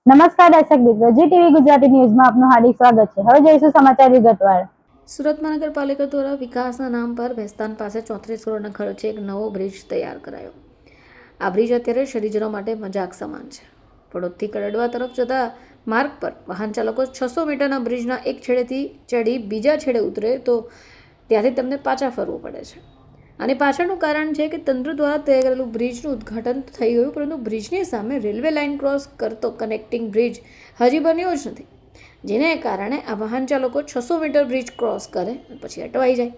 નમસ્કાર દર્શક મિત્રો, જી ટીવી ગુજરાતી ન્યૂઝમાં આપનું હાર્દિક સ્વાગત છે। હવે જોઈશું સમાચાર વિગતવાર। સુરત મહાનગરપાલિકા દ્વારા વિકાસના નામ પર ભેસ્તાન પાસે 34 કરોડના ખર્ચે એક નવો બ્રિજ તૈયાર કરાયો। આ બ્રિજ અત્યારે શહેરીજનો માટે મજાક સમાન છે। પડોદથી કડડવા તરફ જતા માર્ગ પર વાહન ચાલકો 600 મીટરના બ્રિજના એક છેડેથી ચડી બીજા છેડે ઉતરે તો ત્યાંથી તેમને પાછા ફરવું પડે છે। આની પાછળનું કારણ છે કે તંત્ર દ્વારા તૈયાર કરેલું બ્રિજનું ઉદ્ઘાટન થઈ ગયું, પરંતુ બ્રિજની સામે રેલવે લાઇન ક્રોસ કરતો કનેક્ટિંગ બ્રિજ હજી બન્યો જ નથી, જેને કારણે આ વાહન ચાલકો 600 મીટર બ્રિજ ક્રોસ કરે પછી અટવાઈ જાય।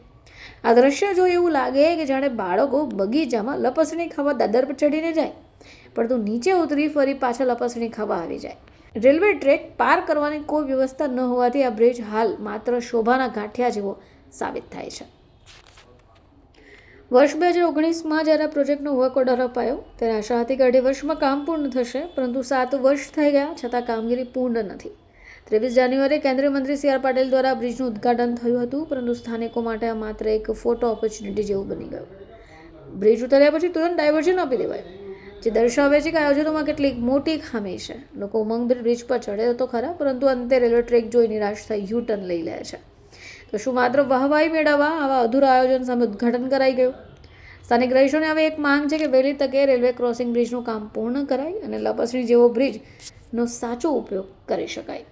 આ દ્રશ્ય જોઈ એવું લાગે કે જાણે બાળકો બગીચામાં લપસણી ખાવા દાદર પર ચડીને જાય, પરંતુ નીચે ઉતરી ફરી પાછા લપસણી ખાવા આવી જાય। રેલવે ટ્રેક પાર કરવાની કોઈ વ્યવસ્થા ન હોવાથી આ બ્રિજ હાલ માત્ર શોભાના ગાંઠિયા જેવો સાબિત થાય છે। વર્ષ 2019માં જ્યારે આ પ્રોજેક્ટનો વર્ક ઓર્ડર અપાયો ત્યારે આશા હતી કે 2.5 વર્ષમાં કામ પૂર્ણ થશે, પરંતુ 7 વર્ષ થઈ ગયા છતાં કામગીરી પૂર્ણ નથી। 23 જાન્યુઆરીએ કેન્દ્રીય મંત્રી સી આર પાટીલ દ્વારા આ બ્રિજનું ઉદ્ઘાટન થયું હતું, પરંતુ સ્થાનિકો માટે આ માત્ર એક ફોટો ઓપોર્ચ્યુનિટી જેવું બની ગયું। બ્રિજ ઉતર્યા પછી તુરંત ડાયવર્ઝન આપી દેવાયું, જે દર્શાવે છે કે આયોજનોમાં કેટલીક મોટી ખામી છે। લોકો ઉમંગભેર બ્રિજ પર ચડે તો ખરા, પરંતુ અંતે રેલવે ટ્રેક જોઈ નિરાશ થઈ યુ-ટર્ન લઈ લે છે। તો શું માત્ર વાહવાહી મેળવવા આવા અધૂરા આયોજન સામે ઉદ્ઘાટન કરાઈ ગયું? સ્થાનિક રહીશોની હવે એક માંગ છે કે વહેલી તકે રેલવે ક્રોસિંગ બ્રિજનું કામ પૂર્ણ કરાય અને લપસણી જેવો બ્રિજનો સાચો ઉપયોગ કરી શકાય।